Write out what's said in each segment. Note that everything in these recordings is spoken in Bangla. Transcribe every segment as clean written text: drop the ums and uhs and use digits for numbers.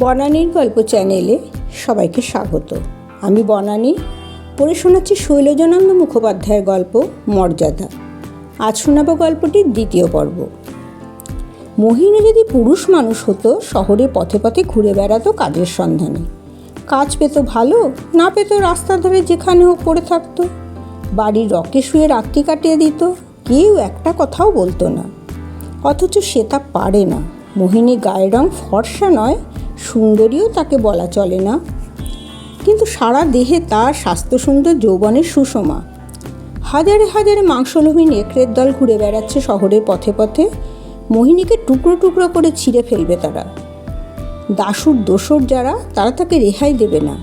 বনানীর গল্প চ্যানেলে সবাইকে স্বাগত। আমি বনানী পড়ে শোনাচ্ছি শৈলজানন্দ মুখোপাধ্যায়ের গল্প মর্যাদা। আজ শোনাবো গল্পটির দ্বিতীয় পর্ব। মোহিনী যদি পুরুষ মানুষ হতো, শহরে পথে পথে ঘুরে বেড়াতো কাজের সন্ধানে। কাজ পেত ভালো, না পেত রাস্তার ধারে যেখানে হোক পড়ে থাকতো। বাড়ির রকে শুয়ে রাত্রি কাটিয়ে দিত, কেউ একটা কথাও বলতো না। অথচ সে তা পারে না। মোহিনী গায়ের রং ফর্সা নয়, সুন্দরীও তাকে বলা চলে না, কিন্তু সারা দেহে তার স্বাস্থ্য সুন্দর যৌবনের সুষমা। হাজারে হাজারে মাংসলোভী নেকড়ের দল ঘুরে বেড়াচ্ছে শহরের পথে পথে। মোহিনীকে টুকরো টুকরো করে ছিঁড়ে ফেলবে তারা। দাসুর দোসর যারা, তারা তাকে রেহাই দেবে না।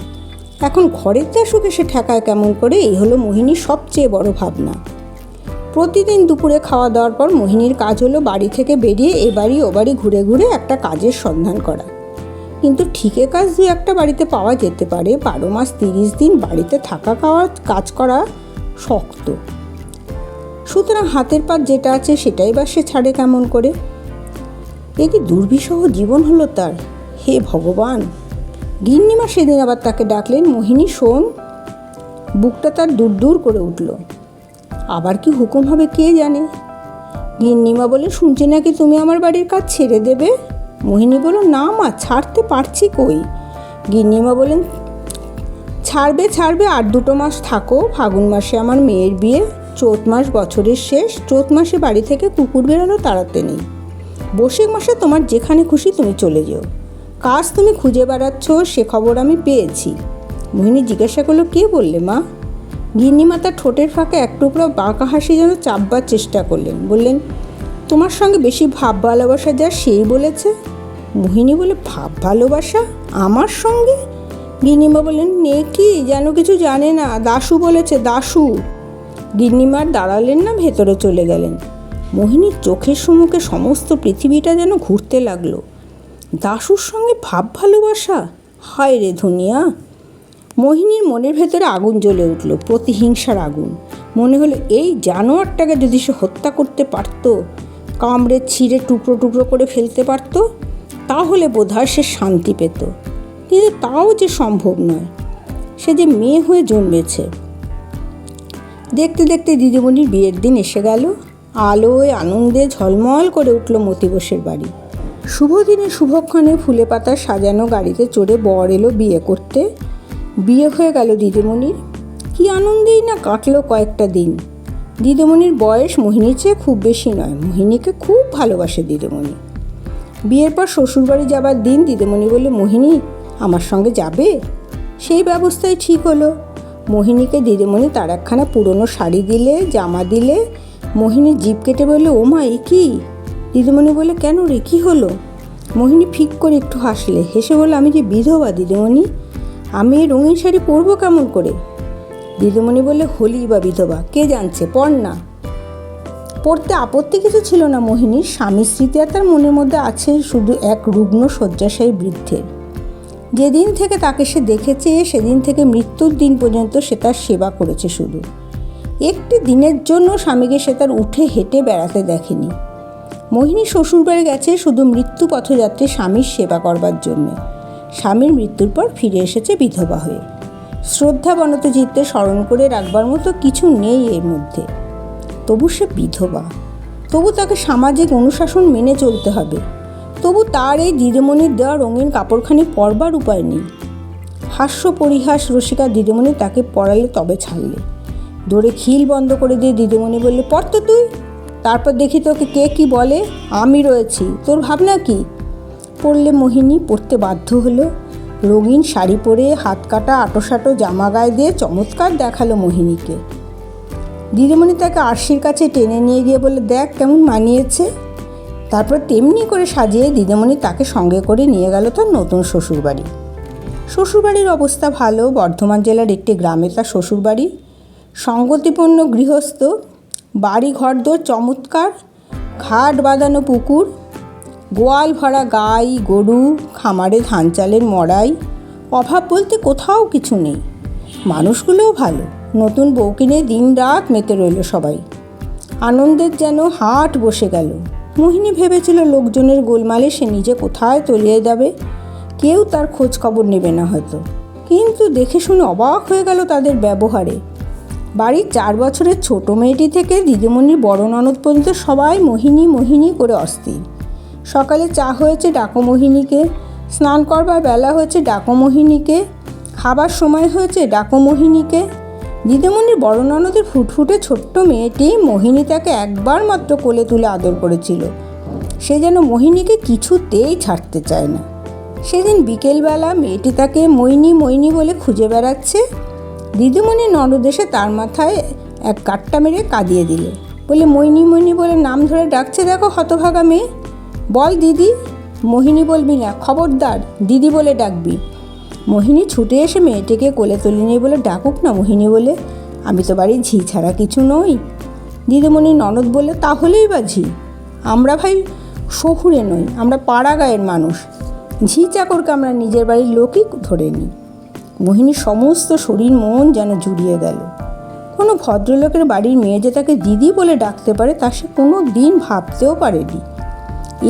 এখন ঘরের দাসুকে সে ঠেকায় কেমন করে, এই হলো মোহিনীর সবচেয়ে বড় ভাবনা। প্রতিদিন দুপুরে খাওয়া দাওয়ার পর মোহিনীর কাজ হলো বাড়ি থেকে বেরিয়ে এ বাড়ি ও বাড়ি ঘুরে ঘুরে একটা কাজের সন্ধান করা। কিন্তু ঠিকে কাজ দু একটা বাড়িতে পাওয়া যেতে পারে, 12 মাস 30 দিন বাড়িতে থাকা খাওয়া কাজ করা শক্ত। সুতরাং হাতের পাত যেটা আছে সেটাই বা সে ছাড়ে কেমন করে? এ কি দুর্বিষহ জীবন হলো তার! হে ভগবান! গিন্নিমা সেদিন আবার তাকে ডাকলেন, মোহিনী শোন। বুকটা তার দূর দূর করে উঠল। আবার কি হুকুম হবে কে জানে। গিন্নিমা বলে, শুনছি নাকি তুমি আমার বাড়ির কাজ ছেড়ে দেবে। মোহিনী বলল, না মা, ছাড়তে পারছি কই। গিন্নিমা বলেন, ছাড়বে, আর 2 মাস থাকো। ফাগুন মাসে আমার মেয়ের বিয়ে, চৈত মাস বছরের শেষ। চৈত মাসে বাড়ি থেকে কুকুর বেরোনো তাড়াতে নেই। বৈশাখ মাসে তোমার যেখানে খুশি তুমি চলে যেও। কাজ তুমি খুঁজে বেড়াচ্ছ সে খবর আমি পেয়েছি। মোহিনী জিজ্ঞাসা করলো, কে বললে মা? গিন্নিমা তার ঠোঁটের ফাঁকে এক টুকরো বাঁকা হাসি যেন চাপবার চেষ্টা করলেন। বললেন, তোমার সঙ্গে বেশি ভাব ভালোবাসা যা সেই বলেছে। মোহিনী বলে, ভাব ভালোবাসা আমার সঙ্গে? গিন্নিমা বললেন, নে কি যেন কিছু জানে না, দাশু বলেছে, দাশু। গিন্নিমার দাঁড়ালেন না, ভেতরে চলে গেলেন। মোহিনীর চোখের সম্মুখে সমস্ত পৃথিবীটা যেন ঘুরতে লাগলো। দাশুর সঙ্গে ভাব ভালোবাসা! হায় রে ধুনিয়া! মোহিনীর মনের ভেতরে আগুন জ্বলে উঠল, প্রতিহিংসার আগুন। মনে হলো, এই জানোয়ারটাকে যদি সে হত্যা করতে পারত, কামড়ে ছিঁড়ে টুকরো টুকরো করে ফেলতে পারত, তাহলে বোধহয় সে শান্তি পেত। কিন্তু তাও যে সম্ভব নয়। সে যে মেয়ে হয়ে জন্মেছে। দেখতে দেখতে দিদিমণির বিয়ের দিন এসে গেল। আলোয় আনন্দে ঝলমল করে উঠল মতিবসের বাড়ি। শুভ দিনে শুভক্ষণে ফুলে পাতা সাজানো গাড়িতে চড়ে বর এলো বিয়ে করতে। বিয়ে হয়ে গেল দিদিমণির। কি আনন্দেই না কাটলো কয়েকটা দিন। দিদিমণির বয়স মোহিনীর চেয়ে খুব বেশি নয়। মোহিনীকে খুব ভালোবাসে দিদিমণি। বিয়ের পর শ্বশুরবাড়ি যাবার দিন দিদিমণি বললে, মোহিনী আমার সঙ্গে যাবে? সেই ব্যবস্থাই ঠিক হলো। মোহিনীকে দিদিমণি তার একখানা পুরনো শাড়ি দিলে, জামা দিলে। মোহিনী জিভ কেটে বললে, ও মা, এ কি? দিদিমণি বলে, কেন রে, কী হলো? মোহিনী ফিক করে একটু হাসলে, হেসে বলল, আমি যে বিধবা দিদিমণি, আমি এই রঙিন শাড়ি পরবো কেমন করে? দিদিমণি বললে, হলি বা বিধবা, কে জানছে, পর না। পড়তে আপত্তি কিছু ছিল না মোহিনীর। স্বামী স্মৃতি আর তার মনের মধ্যে আছে শুধু এক রুগ্ন শয্যাশায়ী বৃদ্ধের। যেদিন থেকে তাকে সে দেখেছে, সেদিন থেকে মৃত্যুর দিন পর্যন্ত সে তার সেবা করেছে শুধু। একটি দিনের জন্য স্বামীকে সে তার উঠে হেঁটে বেড়াতে দেখেনি। মোহিনী শ্বশুরবাড়ি গেছে শুধু মৃত্যু পথযাত্রী স্বামীর সেবা করবার জন্যে। স্বামীর মৃত্যুর পর ফিরে এসেছে বিধবা হয়ে। শ্রদ্ধা বনত চিত্তে স্মরণ করে রাখবার মতো কিছু নেই এর মধ্যে। তবু সে বিধবা, তবু তাকে সামাজিক অনুশাসন মেনে চলতে হবে। তবু তার এই দিদিমণির দেওয়া রঙিন কাপড়খানি পরবার উপায় নেই। হাস্য পরিহাস রসিকা দিদিমণি তাকে পরালে তবে ছাড়লে। দৌড়ে খিল বন্ধ করে দিয়ে দিদিমণি বললে, পর তো তুই, তারপর দেখি তোকে কে কি বলে। আমি রয়েছি, তোর ভাবনা কি? পড়লে মোহিনী। পড়তে বাধ্য হলো। রঙিন শাড়ি পরে হাত কাটা আটোসাটো জামা গায়ে দিয়ে চমৎকার দেখালো মোহিনীকে। দিদিমণি তাকে আরশির কাছে টেনে নিয়ে গিয়ে বলে, দেখ কেমন মানিয়েছে। তারপর তেমনি করে সাজিয়ে দিদিমণি তাকে সঙ্গে করে নিয়ে গেল তার নতুন শ্বশুরবাড়ি। শ্বশুরবাড়ির অবস্থা ভালো। বর্ধমান জেলার একটি গ্রামে তার শ্বশুরবাড়ি। সঙ্গতিপূর্ণ গৃহস্থ, বাড়ি ঘরদোর চমৎকার, ঘাট বাঁধানো পুকুর, গোয়াল ভরা গাই গরু, খামারে ধান চালের মড়াই। অভাব বলতে কোথাও কিছু নেই। মানুষগুলোও ভালো। নতুন বউ কিনে দিন রাত মেতে রইল সবাই। আনন্দের যেন হাট বসে গেল। মোহিনী ভেবেছিল লোকজনের গোলমালে সে নিজে কোথায় তলিয়ে যাবে, কেউ তার খোঁজ খবর নেবে না হয়তো, কিন্তু দেখে শুনে অবাক হয়ে গেল তাদের ব্যবহারে। বাড়ির 4 বছরের ছোট মেয়েটি থেকে দিদিমণির বড় ননদ পর্যন্ত সবাই মোহিনী মোহিনী করে অস্থির। সকালে চা হয়েছে ডাকো মোহিনীকে, স্নান করবার বেলা হয়েছে ডাকো মোহিনীকে, খাবার সময় হয়েছে ডাকো মোহিনীকে। দিদিমণির বড় ননদের ফুটফুটে ছোট্ট মেয়েটি মোহিনী তাকে একবার মাত্র কোলে তুলে আদর করেছিল। সে যেন মোহিনীকে কিছুতেই ছাড়তে চায় না। সেদিন বিকেলবেলা মেয়েটি তাকে মৈনি মৈনি বলে খুঁজে বেড়াচ্ছে। দিদিমণি ননদ এসে তার মাথায় এক কাট্টা মেরে কাঁদিয়ে দিলে, বলে মৈনি মৈনি বলে নাম ধরে ডাকছে, দেখো হতভাগা মেয়ে, বল দিদি। মোহিনী বলবি না, খবরদার দিদি বলে ডাকবি। মোহিনী ছুটে এসে মেয়েটিকে কোলে তুলে নিয়ে বলে, ডাকুক না মোহিনী বলে, আমি তো বাড়ির ঝি ছাড়া কিছু নই। দিদিমণি ননদ বলে, তাহলেই বা ঝি, আমরা ভাই শহুরে নই, আমরা পাড়া গায়ের মানুষ, ঝি চাকরকে আমরা নিজের বাড়ির লোকই ধরে নিই। মোহিনীর সমস্ত শরীর মন যেন জুড়িয়ে গেল। কোনো ভদ্রলোকের বাড়ির মেয়ে যে তাকে দিদি বলে ডাকতে পারে তা সে কোনো দিন ভাবতেও পারেনি।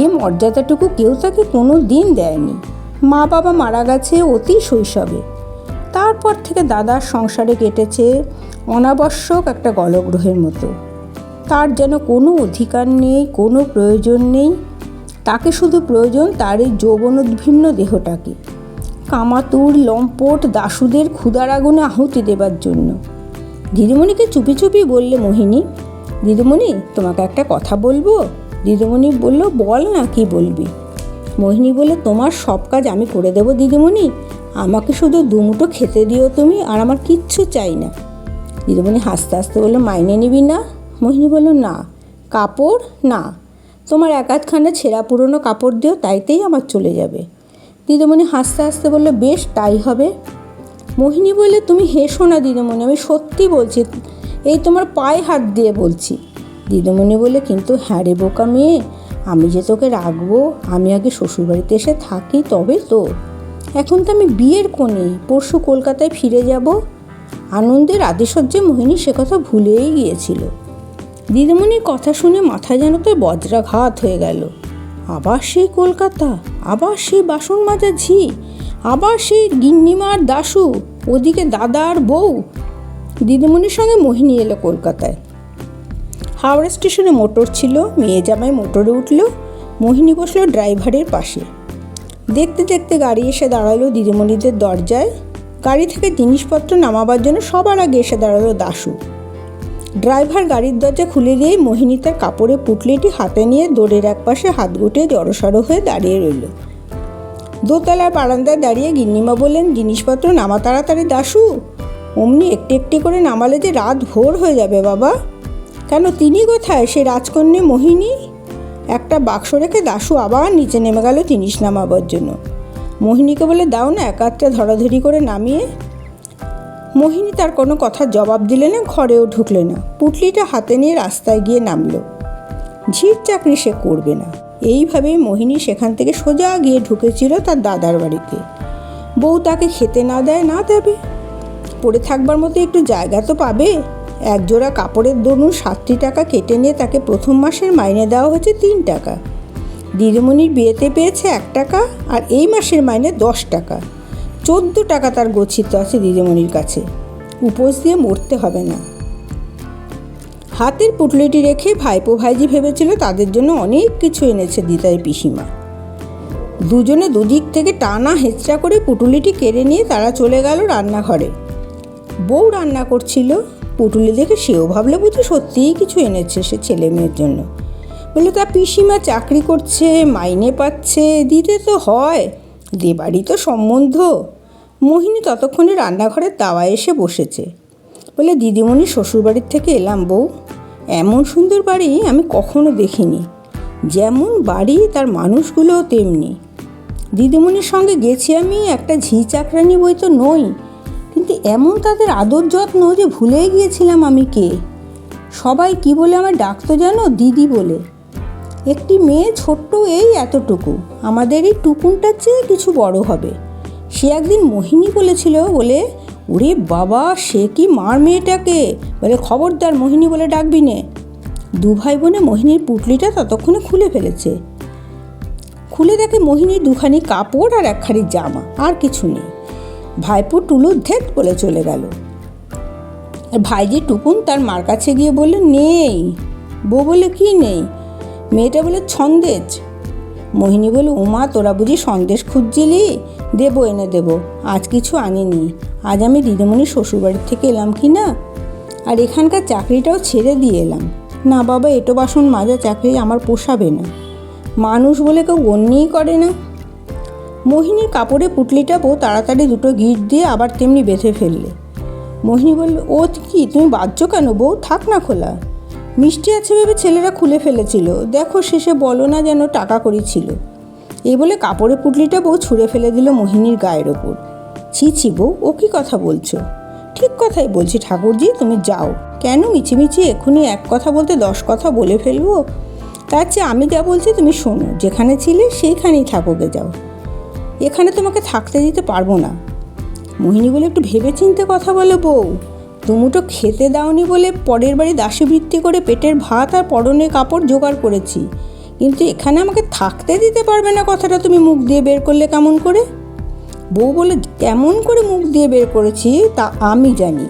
এ মর্যাদাটুকু কেউ তাকে কোনো দিন দেয়নি। মা বাবা মারা গেছে অতি শৈশবে, তারপর থেকে দাদার সংসারে কেটেছে অনাবশ্যক একটা গলগ্রহের মতো। তার যেন কোনো অধিকার নেই, কোনো প্রয়োজন নেই। তাকে শুধু প্রয়োজন তার এই যৌবনোদ্ভিন্ন দেহটাকে কামাতুর লম্পট দাসুদের ক্ষুধার আগুনে আহুতি দেবার জন্য। দিদিমণিকে চুপি চুপি বললে মোহিনী, দিদিমণি তোমাকে একটা কথা বলবো। দিদিমণি বলল, বল না, কি বলবি। মোহিনী বলে, তোমার সব কাজ আমি করে দেবো দিদিমণি, আমাকে শুধু দুমুঠো খেতে দিও তুমি, আর আমার কিচ্ছু চাই না। দিদিমণি হাসতে হাসতে বলল, মাইনে নিবি না? মোহিনী বলল, না। কাপড়? না, তোমার এক আধখানা ছেঁড়া পুরনো কাপড় দিও, তাইতেই আমার চলে যাবে। দিদিমণি হাসতে হাসতে বলল, বেশ তাই হবে। মোহিনী বললে, তুমি হেসো না দিদিমণি, আমি সত্যি বলছি, এই তোমার পায়ে হাত দিয়ে বলছি। দিদিমণি বলে, কিন্তু হ্যাঁ রে বোকা মেয়ে, আমি যে তোকে রাখবো, আমি আগে শ্বশুরবাড়িতে এসে থাকি তবে তো। এখন তো আমি বিয়ের কোণে, পরশু কলকাতায় ফিরে যাব। আনন্দের আদিসজ্জে মোহিনী সে কথা ভুলেই গিয়েছিল। দিদিমণির কথা শুনে মাথা যেন তার বজ্রাঘাত হয়ে গেল। আবার সেই কলকাতা, আবার সেই বাসন মাজা ঝি, আবার সেই গিন্নিমার দাশু, ওদিকে দাদা আর বউ। দিদিমণির সঙ্গে মোহিনী এলো কলকাতায়। হাওড়া স্টেশনে মোটর ছিল, মেয়ে জামাই মোটরে উঠল, মোহিনী বসলো ড্রাইভারের পাশে। দেখতে দেখতে গাড়ি এসে দাঁড়ালো দিদিমণিদের দরজায়। গাড়ি থেকে জিনিসপত্র নামাবার জন্য সবার আগে এসে দাঁড়ালো দাশু। ড্রাইভার গাড়ির দরজা খুলে দিয়েই মোহিনী তার কাপড়ের পুটলিটি হাতে নিয়ে দৌড়ের এক পাশে হাত গুটিয়ে জড়সড় হয়ে দাঁড়িয়ে রইল। দোতলার বারান্দায় দাঁড়িয়ে গিন্নিমা বললেন, জিনিসপত্র নামা তাড়াতাড়ি দাশু, অমনি একটি একটি করে নামালে যে রাত ভোর হয়ে যাবে বাবা। কেন, তিনি কোথায় সে রাজকন্যা মোহিনী? একটা বাক্স রেখে দাশু আবার নিচে নেমে গেল জিনিস নামাবার জন্য। মোহিনীকে বলে, দাও না এক আধটা ধরাধরি করে নামিয়ে। মোহিনী তার কোনো কথার জবাব দিলে না, ঘরেও ঢুকলে না, পুটলিটা হাতে নিয়ে রাস্তায় গিয়ে নামলো। ঝির চাকরি সে করবে না, এইভাবেই মোহিনী সেখান থেকে সোজা গিয়ে ঢুকেছিল তার দাদার বাড়িতে। বউ তাকে খেতে না দেয় না দেবে, পড়ে থাকবার মতো একটু জায়গা তো পাবে। একজোড়া কাপড়ের দরুন 7টি টাকা কেটে নিয়ে তাকে প্রথম মাসের মাইনে দেওয়া হয়েছে 3 টাকা। দিদিমণির বিয়েতে পেয়েছে 1 টাকা, আর এই মাসের মাইনে 10 টাকা। 14 টাকা তার গচ্ছিত আছে দিদিমণির কাছে। উপোস দিয়ে মরতে হবে না। হাতের পুটলিটি রেখে ভাইপো ভাইজি ভেবেছিল তাদের জন্য অনেক কিছু এনেছে দিদার পিসিমা। দুজনে দুদিক থেকে টানা হেঁচড়া করে পুটুলিটি কেড়ে নিয়ে তারা চলে গেল রান্নাঘরে। বউ রান্না করছিল, পুটুলি দেখে সেও ভাবলে বুঝি সত্যিই কিছু এনেছে সে ছেলে মেয়ের জন্য। বলে, তা পিসিমা চাকরি করছে, মাইনে পাচ্ছে, দিতে তো হয়, দেবারই তো সম্বন্ধ। মোহিনী ততক্ষণে রান্নাঘরের দাওয়ায় এসে বসেছে। বলে, দিদিমণি শ্বশুরবাড়ির থেকে এলাম বউ, এমন সুন্দর বাড়ি আমি কখনো দেখিনি। যেমন বাড়ি তার মানুষগুলোও তেমনি। দিদিমণির সঙ্গে গেছি আমি, একটা ঝি চাকরানি বই তো নই, কিন্তু এমন তাদের আদর যত্ন যে ভুলেই গিয়েছিলাম আমি কে। সবাই কি বলে আমার ডাকতো জানো, দিদি বলে। একটি মেয়ে ছোট্ট এই এতটুকু, আমাদের এই টুকুনটার চেয়ে কিছু বড় হবে। সে একদিন মোহিনী বলেছিল বলে, ওরে বাবা সে কি মার মেয়েটাকে, বলে খবরদার মোহিনী বলে ডাকবি নে। 2 ভাই বোনে মোহিনীর পুটলিটা ততক্ষণে খুলে ফেলেছে। খুলে দেখে মোহিনীর দুখানি কাপড় আর একখানি জামা, আর কিছু নেই। ভাইপো টুলু ধেট বলে চলে গেল। আর ভাইজি টুকুন তার মার কাছে গিয়ে বলল, নেই। বউ বলে, কি নেই? মেয়েটা বলে, সন্দেশ। মোহিনী বলে, উমা, তোরা বুঝি সন্দেশ খুঁজছিলি? দেবো, এনে দেবো। আজ কিছু আনিনি, আজ আমি দিদিমণির শ্বশুরবাড়ির থেকে এলাম কি না, আর এখানকার চাকরিটাও ছেড়ে দিয়ে এলাম। না বাবা, এঁটো বাসন মাজা চাকরি আমার পোষাবে না, মানুষ বলে কেউ গণ্যই করে না। মোহিনীর কাপড়ে পুটলিটা বউ তাড়াতাড়ি দুটো গিট দিয়ে আবার তেমনি বেঁধে ফেললে। মোহিনী বলল, ও কি, তুমি বাঁধছো কেন বউ? থাক না খোলা। মিষ্টি আছে ভেবে ছেলেরা খুলে ফেলেছিল, দেখো শেষে বলো না যেন টাকা করি ছিল। এই বলে কাপড়ে পুটলিটা বউ ছুঁড়ে ফেলে দিল মোহিনীর গায়ের ওপর। ছি ছি বউ, ও কি কথা বলছো? ঠিক কথাই বলছি ঠাকুরজি, তুমি যাও। কেন মিছিমিছি এক্ষুনি এক কথা বলতে 10 কথা বলে ফেলবো? তার চেয়ে আমি যা বলছি তুমি শোনো, যেখানে ছিলে সেইখানেই থাকোগে যাও, এখানে তোমাকে থাকতে দিতে পারবো না। মোহিনী বলে, একটু ভেবে চিন্তে কথা বলো বউ, দুমুটো খেতে দাওনি বলে পরের বাড়ি দাসী বৃত্তি করে পেটের ভাত আর পরনে কাপড় জোগাড় করেছি, কিন্তু এখানে আমাকে থাকতে দিতে পারবে না কথাটা তুমি মুখ দিয়ে বের করলে কেমন করে? বউ বলে, কেমন করে মুখ দিয়ে বের করেছি তা আমি জানি,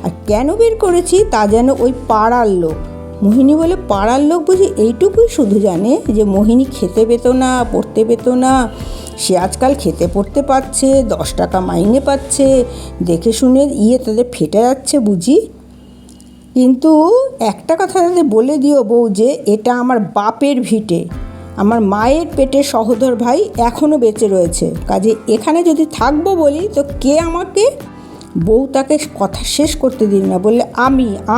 আর কেন বের করেছি তা যেন ওই পাড়ার লোক। মোহিনী বলে, পাড়ার লোক বুঝি এইটুকুই শুধু জানে যে মোহিনী খেতে পেত না, পড়তে পেত না, সে আজকাল খেতে পড়তে পাচ্ছে, 10 টাকা মাইনে পাচ্ছে, দেখে শুনে তাদের ফেটে যাচ্ছে বুঝি। কিন্তু একটা কথা তাদের বলে দিও বউ, যে এটা আমার বাপের ভিটে, আমার মায়ের পেটের সহোদর ভাই এখনও বেঁচে রয়েছে, কাজে এখানে যদি থাকবো বলি তো কে আমাকে? বউ তাকে কথা শেষ করতে দিল না, বললে,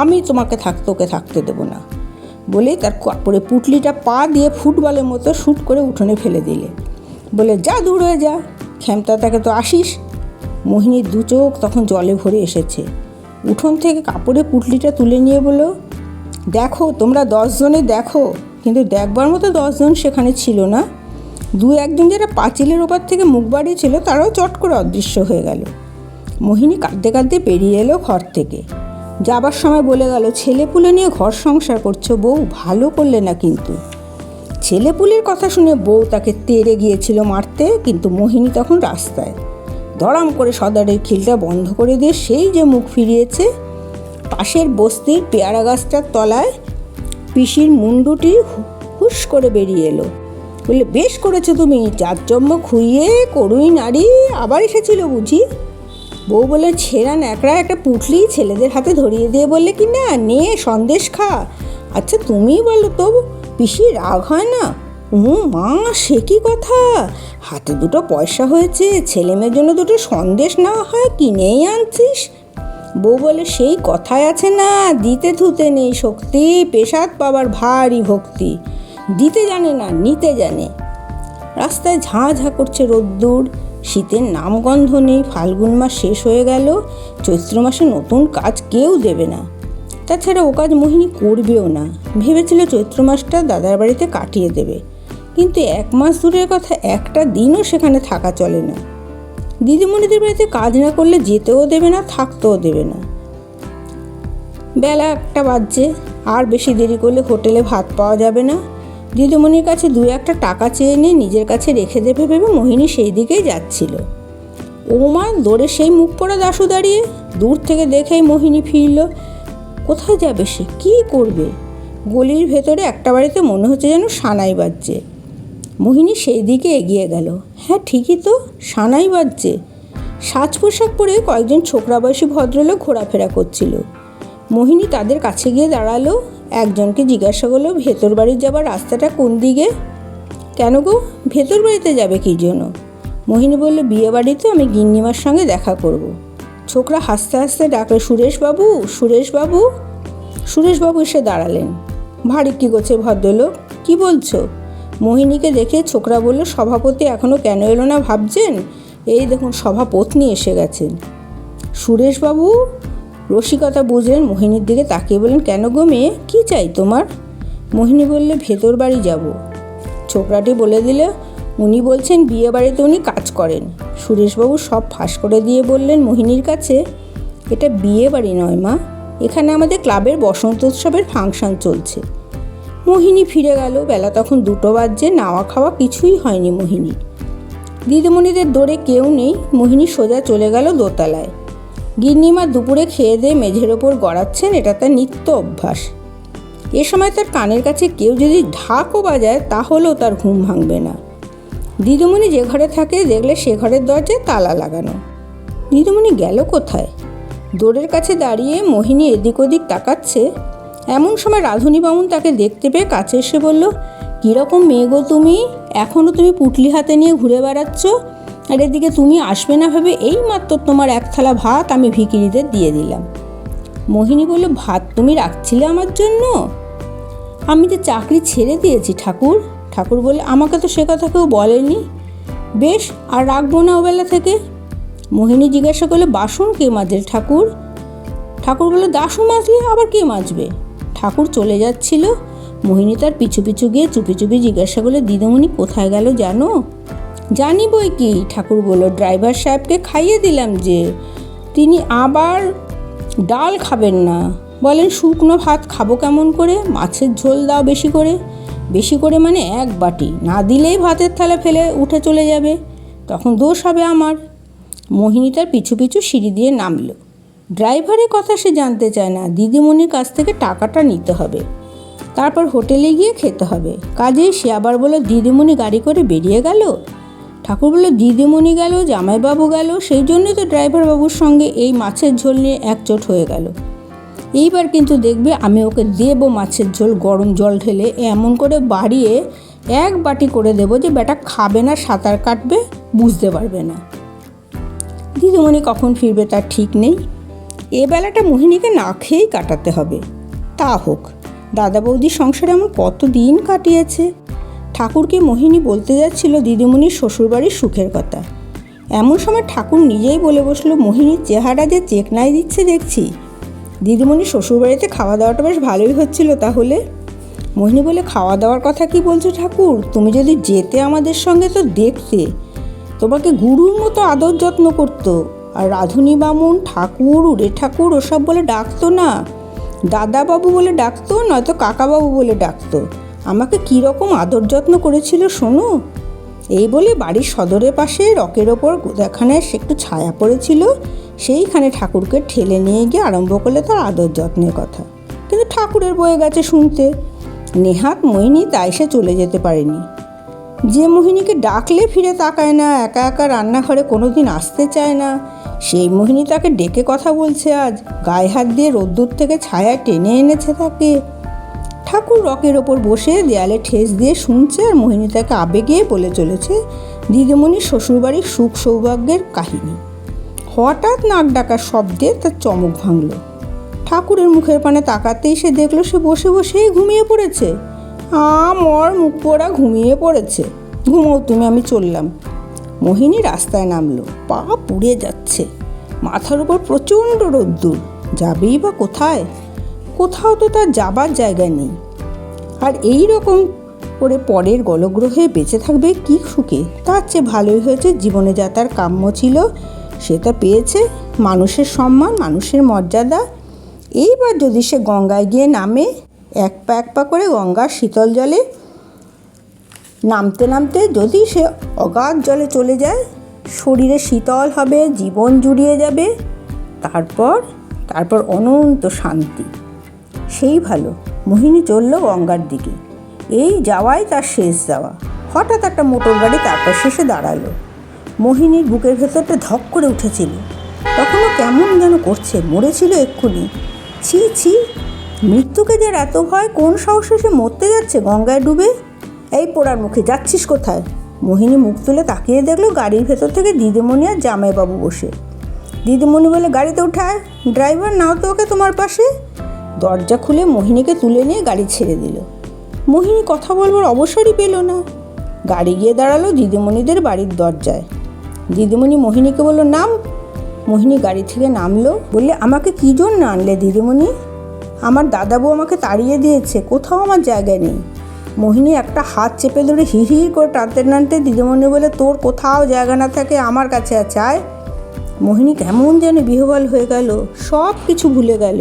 আমি তোমাকে তোকে থাকতে দেবো না বলেই তার কাপড়ে পুটলিটা পা দিয়ে ফুটবলের মতো শুট করে উঠোনে ফেলে দিলে। বলে, যা দূর হয়ে যা, ক্ষমতা তাকে তো আসিস। মোহিনীর দু চোখ তখন জলে ভরে এসেছে। উঠোন থেকে কাপড়ে পুটলিটা তুলে নিয়ে বলল, দেখো তোমরা 10 জনে দেখো, কিন্তু দেখবার মতো 10 জন সেখানে ছিল না। 2-1 জন যারা পাঁচিলের ওপর থেকে মুখ বাড়িয়েছিল তারাও চট করে অদৃশ্য হয়ে গেল। মোহিনী কাঁদতে কাঁদতে পেরিয়ে এলো ঘর থেকে। যাবার সময় বলে গেল, ছেলেপুলে নিয়ে ঘর সংসার করছো বউ, ভালো করলে না কিন্তু। ছেলেপুলের কথা শুনে বউ তাকে তেড়ে গিয়েছিল মারতে, কিন্তু মোহিনী তখন রাস্তায়। ধড়াম করে সদারের খিলটা বন্ধ করে দিয়ে সেই যে মুখ ফিরিয়েছে, পাশের বস্তির পেয়ারা গাছটার তলায় পিসির মুন্ডুটি হুস করে বেরিয়ে এলো। বললে, বেশ করেছো তুমি, চারচম্য খুইয়ে করুই নারী আবার এসেছিল বুঝি। বউ বলে, ছেঁড়া ন্যাকড়া একটা পুটলি ছেলেদের হাতে ধরিয়ে দিয়ে বললে, কি না, নে সন্দেশ খা। আচ্ছা তুমিই বলো তো, পিসি রাগ হয় না? মা, সে কি কথা, হাতে 2 পয়সা হয়েছে, ছেলে মেয়ের জন্য 2 সন্দেশ না হয় কিনেই আনছিস। বউ বলে, সেই কথাই আছে না, দিতে থুতে নেই শক্তি, পেশাদ পাবার ভারী ভক্তি, দিতে জানে না নিতে জানে। রাস্তায় ঝাঁ ঝাঁ করছে রোদ্দুর, শীতের নামগন্ধ নেই, ফাল্গুন মাস শেষ হয়ে গেল, চৈত্র মাসে নতুন কাজ কেউ দেবে না। তাছাড়া ও কাজ মোহিনী করবেও না, ভেবেছিল চৈত্র মাসটা দাদার বাড়িতে কাটিয়ে দেবে, কিন্তু 1 মাস দূরের কথা, একটা দিনও সেখানে থাকা চলে না। দিদিমণিদের বাড়িতে কাজ না করলে যেতেও দেবে না, থাকতেও দেবে না। বেলা 1টা বাজছে, আর বেশি দেরি করলে হোটেলে ভাত পাওয়া যাবে না। দিদিমণির কাছে 2-1 টাকা চেয়ে নিয়ে নিজের কাছে রেখে দেবে ভেবে মোহিনী সেই দিকেই যাচ্ছিল। ওমা, দৌড়ে সেই মুখ পড়া দাশু দাঁড়িয়ে, দূর থেকে দেখেই মোহিনী ফিরল। কোথায় যাবে সে, কী করবে? গলির ভেতরে একটা বাড়িতে মনে হচ্ছে যেন সানাই বাজছে। মোহিনী সেই দিকে এগিয়ে গেল। হ্যাঁ ঠিকই তো, সানাই বাজছে। সাজ পোশাক পরে কয়েকজন ছোকরা বয়সী ভদ্রলোক ঘোরাফেরা করছিল। মোহিনী তাদের কাছে গিয়ে দাঁড়ালো। একজনকে জিজ্ঞাসা করলো, ভেতর বাড়ি যাবার রাস্তাটা কোন দিকে? কেন গো, ভেতর বাড়িতে যাবে কী জন্য? মোহিনী বলল, বিয়ে বাড়িতে আমি গিন্নিমার সঙ্গে দেখা করব। ছোকরা হাসতে হাসতে ডাকলো, সুরেশবাবু, সুরেশবাবু। সুরেশবাবু এসে দাঁড়ালেন। ভারী কি গোছে ভদ্রলোক, কি বলছো? মোহিনীকে দেখে ছোকরা বলল, সভাপতি এখনও কেন এলো না ভাবছেন? এই দেখুন সভাপত্নী এসে গেছেন। সুরেশবাবু রসিকতা বুঝলেন, মোহিনীর দিকে তাকিয়ে বললেন, কেন গো মেয়ে, কী চাই তোমার? মোহিনী বললে, ভেতর বাড়ি যাব। ছোকরাটি বলে দিল, উনি বলছেন বিয়ে বাড়িতে উনি কাজ করেন। সুরেশবাবু সব ফাঁস করে দিয়ে বললেন মোহিনীর কাছে, এটা বিয়ে বাড়ি নয় মা, এখানে আমাদের ক্লাবের বসন্ত উৎসবের ফাংশন চলছে। মোহিনী ফিরে গেল। বেলা তখন 2টো বাজছে। নাওয়া খাওয়া কিছুই হয়নি মোহিনীর। দিদিমণিদের দৌড়ে কেউ নেই। মোহিনী সোজা চলে গেল দোতলায়। গিন্নিমা দুপুরে খেয়ে দিয়ে মেঝের ওপর গড়াচ্ছেন, এটা তার নিত্য অভ্যাস। এ সময় তার কানের কাছে কেউ যদি ঢাকও বাজায় তাহলেও তার ঘুম ভাঙবে না। দিদিমণি যে ঘরে থাকে দেখলে সে ঘরের দরজায় তালা লাগানো। দিদিমণি গেল কোথায়? দোরের কাছে দাঁড়িয়ে মোহিনী এদিক ওদিক তাকাচ্ছে। এমন সময় রাধুনী বামুন তাকে দেখতে পেয়ে কাছে এসে বলল, কীরকম মেয়ে গো তুমি, এখনও তুমি পুটলি হাতে নিয়ে ঘুরে বেড়াচ্ছ, আর এদিকে তুমি আসবে না ভেবে এইমাত্র তোমার 1 থালা ভাত আমি ভিখিরিদের দিয়ে দিলাম। মোহিনী বলল, ভাত তুমি রাখছিলে আমার জন্য? আমি যে চাকরি ছেড়ে দিয়েছি ঠাকুর। ঠাকুর বলে, আমাকে তো সে কথা কেউ বলেনি। বেশ, আর রাখবো না ওবেলা থেকে। মোহিনী জিজ্ঞাসা করলে, বাসন কে মাজে ঠাকুর? ঠাকুর বলল, দাসু মাজলে আবার কে মাজবে? ঠাকুর চলে যাচ্ছিল। মোহিনী তার পিছু পিছু গিয়ে চুপি চুপি জিজ্ঞাসা করলে, দিদিমণি কোথায় গেল জানো? জানি বই কি, ঠাকুর বলল, ড্রাইভার সাহেবকে খাইয়ে দিলাম যে তিনি আবার ডাল খাবেন না, বলেন শুকনো ভাত খাবো কেমন করে, মাছের ঝোল দাও বেশি করে। বেশি করে মানে 1 বাটি, না দিলেই ভাতের থালা ফেলে উঠে চলে যাবে, তখন দোষ হবে আমার। মোহিনী তার পিছু পিছু সিঁড়ি দিয়ে নামলো। ড্রাইভারের কথা সে জানতে চায় না, দিদিমণির কাছ থেকে টাকাটা নিতে হবে, তারপর হোটেলে গিয়ে খেতে হবে। কাজেই সে আবার বলল, দিদিমণি গাড়ি করে বেরিয়ে গেল? ঠাকুর বলল, দিদিমণি গেল, জামাইবাবু গেল, সেই জন্যই তো ড্রাইভার বাবুর সঙ্গে এই মাছের ঝোল নিয়ে একচোট হয়ে গেল। এইবার কিন্তু দেখবে আমি ওকে দেবো মাছের ঝোল গরম জল ঢেলে, এমন করে বাড়িয়ে 1 বাটি করে দেবো যে বেটা খাবে না, সাঁতার কাটবে, বুঝতে পারবে না। দিদিমণি কখন ফিরবে তার ঠিক নেই। এ বেলাটা মোহিনীকে না খেয়েই কাটাতে হবে। তা হোক, দাদা বৌদির সংসারে এমন কতদিন কাটিয়েছে। ঠাকুরকে মোহিনী বলতে যাচ্ছিল দিদিমণির শ্বশুরবাড়ির সুখের কথা। এমন সময় ঠাকুর নিজেই বলে বসলো, মোহিনীর চেহারা যে চেকনাই দিচ্ছে দেখছি। দিদিমণির শ্বশুরবাড়িতে খাওয়া দাওয়াটা বেশ ভালোই হচ্ছিল তাহলে? মোহিনী বলে, খাওয়া দাওয়ার কথা কি বলছো ঠাকুর? তুমি যদি যেতে আমাদের সঙ্গে তো দেখতে, তোমাকে গুরুর মতো আদর যত্ন করতো। আর রাধুনী বামুন, ঠাকুর, উড়ে ঠাকুর ওসব বলে ডাকতো না, দাদাবাবু বলে ডাকতো, নয়তো কাকাবাবু বলে ডাকতো। আমাকে কীরকম আদর যত্ন করেছিল শোনো। এই বলে বাড়ির সদরের পাশে রকের ওপর গোদাখানায় একটু ছায়া পড়েছিল, সেইখানে ঠাকুরকে ঠেলে নিয়ে গিয়ে আরম্ভ করলে তার আদর যত্নের কথা। কিন্তু ঠাকুরের বয়ে গেছে শুনতে। নেহাত মোহিনী তাই সে চলে যেতে পারেনি। যে মোহিনীকে ডাকলে ফিরে তাকায় না, একা একা রান্নাঘরে কোনো দিন আসতে চায় না, সেই মোহিনী তাকে ডেকে কথা বলছে আজ, গায়ে হাত দিয়ে রোদ্দুর থেকে ছায়া টেনে এনেছে তাকে। ঠাকুর রকের ওপর বসে দেয়ালে ঠেস দিয়ে শুনছে, আর মোহিনী তাকে আবেগে বলে চলেছে দিদিমণির শ্বশুরবাড়ির সুখ সৌভাগ্যের কাহিনী। হঠাৎ নাক ডাকার শব্দে তার চমক ভাঙল। ঠাকুরের মুখের পানে তাকাতেই সে দেখলো সে বসে বসেই ঘুমিয়ে পড়েছে। মর মুখ পোড়া ঘুমিয়ে পড়েছে। ঘুমোও তুমি, আমি চললাম। মোহিনী রাস্তায় নামলো। পা পুড়ে যাচ্ছে, মাথার উপর প্রচণ্ড রোদ্দুর। যাবেই বা কোথায়? কোথাও তো তার যাবার জায়গা নেই। আর এই রকম করে পরের গলগ্রহে বেঁচে থাকবে কি সুখে? তার চেয়ে ভালোই হয়েছে জীবনে যা তার কাম্য ছিল সে তা পেয়েছে, মানুষের সম্মান, মানুষের মর্যাদা। এইবার যদি সে গঙ্গায় গিয়ে নামে, এক পা করে গঙ্গার শীতল জলে নামতে নামতে যদি সে অগাধ জলে চলে যায়, শরীরে শীতল হবে, জীবন জুড়িয়ে যাবে, তারপর অনন্ত শান্তি। সেই ভালো। মোহিনী চলল গঙ্গার দিকে। এই যাওয়াই তার শেষ যাওয়া। হঠাৎ একটা মোটর গাড়ি তারপর শেষে দাঁড়ালো। মোহিনীর বুকের ভেতরটা ধক করে উঠেছিল। তখনও কেমন যেন করছে, মরেছিল এক্ষুনি। ছি ছি, মৃত্যুকে যার এত ভয়, কোন সাহসে সে মরতে যাচ্ছে গঙ্গায় ডুবে? এই পোড়ার মুখে যাচ্ছিস কোথায়? মোহিনী মুখ তুলে তাকিয়ে দেখলো গাড়ির ভেতর থেকে দিদিমণি আর জামাইবাবু বসে। দিদিমণি বলে, গাড়িতে উঠায়, ড্রাইভার নাও তো ওকে তোমার পাশে। দরজা খুলে মোহিনীকে তুলে নিয়ে গাড়ি ছেড়ে দিল। মোহিনী কথা বলবার অবসরই পেল না। গাড়ি গিয়ে দাঁড়ালো দিদিমণিদের বাড়ির দরজায়। দিদিমণি মোহিনীকে বলল, নাম। মোহিনী গাড়ি থেকে নামলো। বললে, আমাকে কী জন্য আনলে দিদিমণি? আমার দাদাবু আমাকে তাড়িয়ে দিয়েছে, কোথাও আমার জায়গা নেই। মোহিনী একটা হাত চেপে ধরে হিড় করে টানতে দিদিমণি বলে, তোর কোথাও জায়গা না থাকে আমার কাছে আছে, আয়। মোহিনী কেমন যেন বিহ্বল হয়ে গেল, সব কিছু ভুলে গেল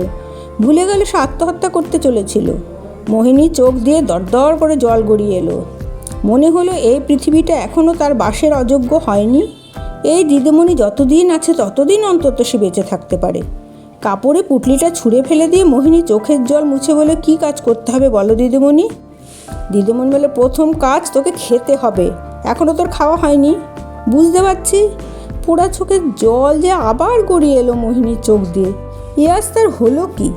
সে আত্মহত্যা করতে চলেছিল। মোহিনী চোখ দিয়ে দরদর করে জল গড়িয়ে এলো। মনে হলো এই পৃথিবীটা এখনও তার বাসের অযোগ্য হয়নি। এই দিদিমণি যতদিন আছে ততদিন অন্তত সে বেঁচে থাকতে পারে। কাপড়ে পুঁটলিটা ছুঁড়ে ফেলে দিয়ে মোহিনী চোখের জল মুছে বলে, কী কাজ করতে হবে বলো দিদিমণি? দিদিমণি বলে, প্রথম কাজ তোকে খেতে হবে, এখনও তোর খাওয়া হয়নি। বুঝতে পারছি। পোড়া চোখের জল যে আবার গড়িয়ে এলো মোহিনীর চোখ দিয়ে। এ আজ তার হলো কি?